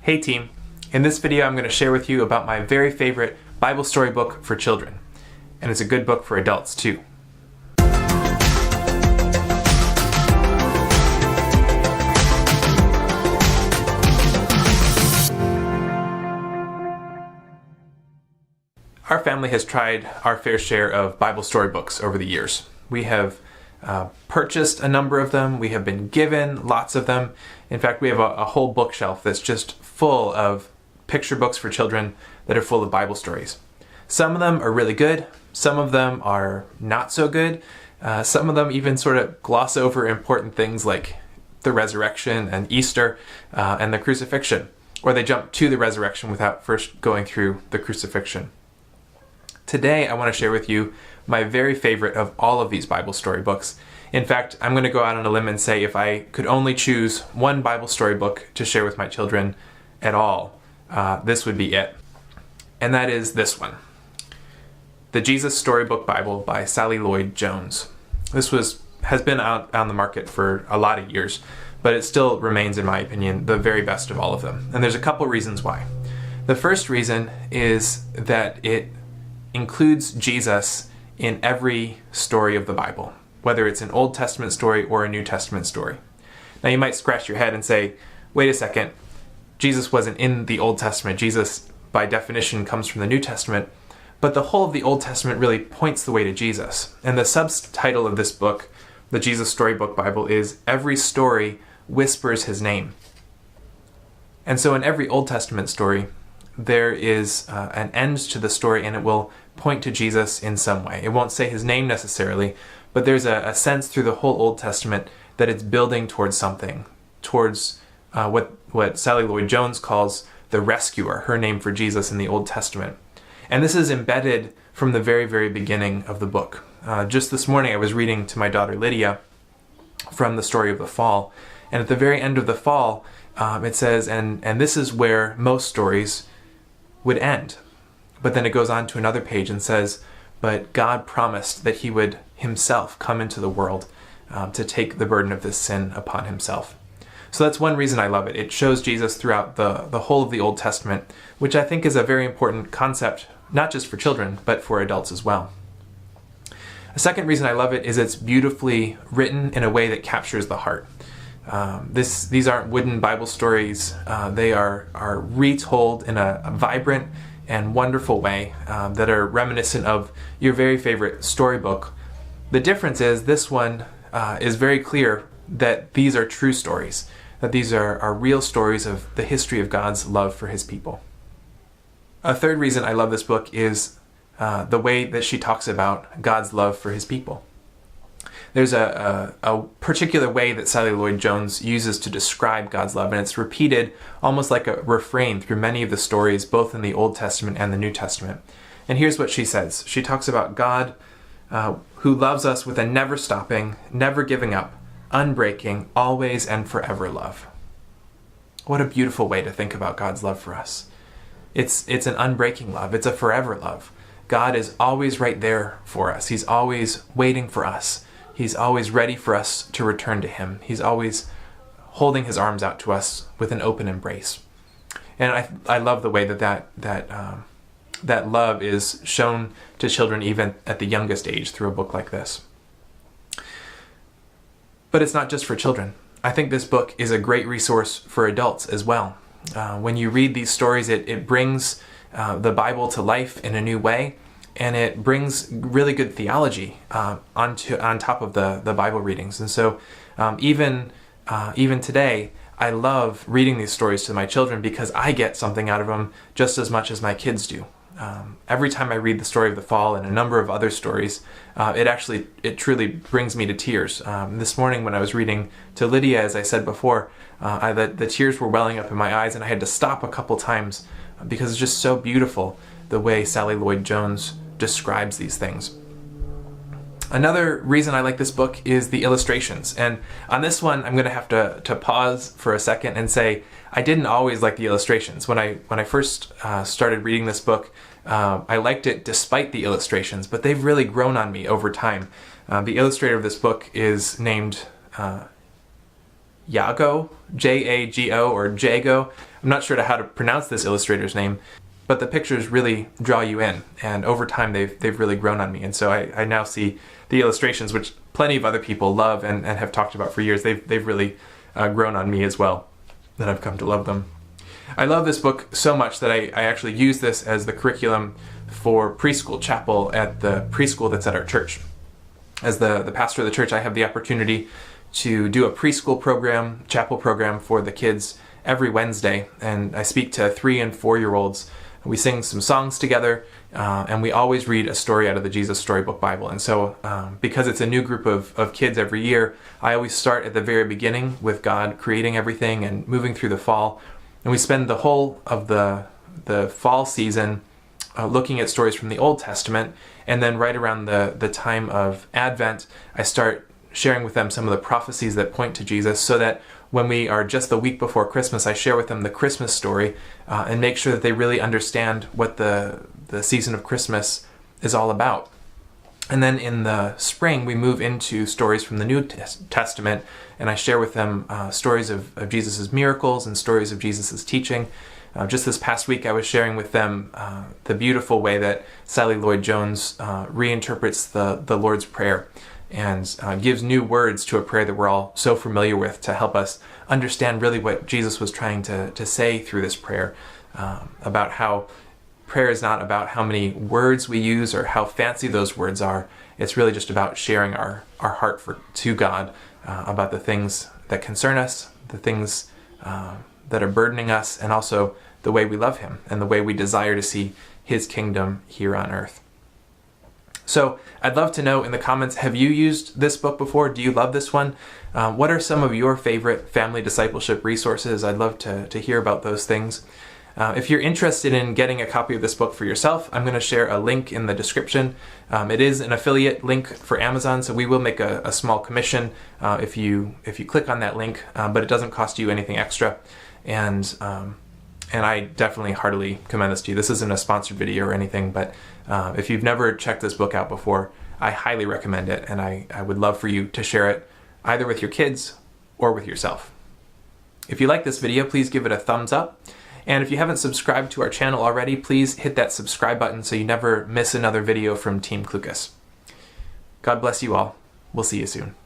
Hey team, in this video I'm going to share with you about my very favorite Bible storybook for children. And it's a good book for adults too. Our family has tried our fair share of Bible storybooks over the years. We have purchased a number of them. We have been given lots of them. In fact, we have a whole bookshelf that's just full of picture books for children that are full of Bible stories. Some of them are really good. Some of them are not so good. Some of them even sort of gloss over important things like the resurrection and Easter and the crucifixion, or they jump to the resurrection without first going through the crucifixion. Today, I want to share with you my very favorite of all of these Bible storybooks. In fact, I'm going to go out on a limb and say if I could only choose one Bible storybook to share with my children at all, this would be it. And that is this one. The Jesus Storybook Bible by Sally Lloyd-Jones. This has been out on the market for a lot of years, but it still remains, in my opinion, the very best of all of them. And there's a couple reasons why. The first reason is that it includes Jesus in every story of the Bible, whether it's an Old Testament story or a New Testament story. Now you might scratch your head and say, wait a second, Jesus wasn't in the Old Testament. Jesus, by definition, comes from the New Testament, but the whole of the Old Testament really points the way to Jesus. And the subtitle of this book, the Jesus Storybook Bible, is Every Story Whispers His Name. And so in every Old Testament story, there is an end to the story, and it will point to Jesus in some way. It won't say his name necessarily, but there's a sense through the whole Old Testament that it's building towards something, towards what Sally Lloyd-Jones calls the rescuer, her name for Jesus in the Old Testament. And this is embedded from the very, very beginning of the book. Just this morning I was reading to my daughter Lydia from the story of the fall, and at the very end of the fall it says, and this is where most stories would end. But then it goes on to another page and says, but God promised that he would himself come into the world to take the burden of this sin upon himself. So that's one reason I love it. It shows Jesus throughout the whole of the Old Testament, which I think is a very important concept, not just for children, but for adults as well. A second reason I love it is it's beautifully written in a way that captures the heart. These aren't wooden Bible stories. They are retold in a vibrant and wonderful way that are reminiscent of your very favorite storybook. The difference is this one is very clear that these are true stories, that these are real stories of the history of God's love for his people. A third reason I love this book is the way that she talks about God's love for his people. There's a particular way that Sally Lloyd-Jones uses to describe God's love, and it's repeated almost like a refrain through many of the stories, both in the Old Testament and the New Testament. And here's what she says. She talks about God who loves us with a never-stopping, never giving up, unbreaking, always and forever love. What a beautiful way to think about God's love for us. It's an unbreaking love. It's a forever love. God is always right there for us. He's always waiting for us. He's always ready for us to return to him. He's always holding his arms out to us with an open embrace. And I love the way that love is shown to children even at the youngest age through a book like this. But it's not just for children. I think this book is a great resource for adults as well. When you read these stories, it brings the Bible to life in a new way. And it brings really good theology on top of the Bible readings. And so even today, I love reading these stories to my children because I get something out of them just as much as my kids do. Every time I read the story of the fall and a number of other stories, it truly brings me to tears. This morning when I was reading to Lydia, as I said before, the tears were welling up in my eyes, and I had to stop a couple times because it's just so beautiful the way Sally Lloyd-Jones describes these things. Another reason I like this book is the illustrations. And on this one, I'm going to have to pause for a second and say I didn't always like the illustrations. When I first started reading this book, I liked it despite the illustrations, but they've really grown on me over time. The illustrator of this book is named Jago, Jago, or Jago. I'm not sure how to pronounce this illustrator's name, but the pictures really draw you in, and over time they've really grown on me. And so I now see the illustrations, which plenty of other people love and have talked about for years. They've really grown on me as well, and I've come to love them. I love this book so much that I actually use this as the curriculum for preschool chapel at the preschool that's at our church. As the pastor of the church, I have the opportunity to do a preschool program, chapel program for the kids every Wednesday, and I speak to 3 and 4-year-olds. We sing some songs together, and we always read a story out of the Jesus Storybook Bible. And so because it's a new group of kids every year, I always start at the very beginning with God creating everything and moving through the fall. And we spend the whole of the fall season looking at stories from the Old Testament. And then right around the time of Advent, I start sharing with them some of the prophecies that point to Jesus, so that when we are just the week before Christmas, I share with them the Christmas story and make sure that they really understand what the season of Christmas is all about. And then in the spring, we move into stories from the New Testament, and I share with them stories of Jesus' miracles and stories of Jesus' teaching. Just this past week, I was sharing with them the beautiful way that Sally Lloyd-Jones reinterprets the Lord's Prayer and gives new words to a prayer that we're all so familiar with, to help us understand really what Jesus was trying to say through this prayer, about how prayer is not about how many words we use or how fancy those words are. It's really just about sharing our heart to God about the things that concern us, the things that are burdening us, and also the way we love Him and the way we desire to see His kingdom here on earth. So I'd love to know in the comments, have you used this book before? Do you love this one? What are some of your favorite family discipleship resources? I'd love to hear about those things. If you're interested in getting a copy of this book for yourself, I'm going to share a link in the description. It is an affiliate link for Amazon, so we will make a small commission if you click on that link, but it doesn't cost you anything extra. And I definitely heartily commend this to you. This isn't a sponsored video or anything, but if you've never checked this book out before, I highly recommend it, and I would love for you to share it either with your kids or with yourself. If you like this video, please give it a thumbs up. And if you haven't subscribed to our channel already, please hit that subscribe button so you never miss another video from Team Klukas. God bless you all. We'll see you soon.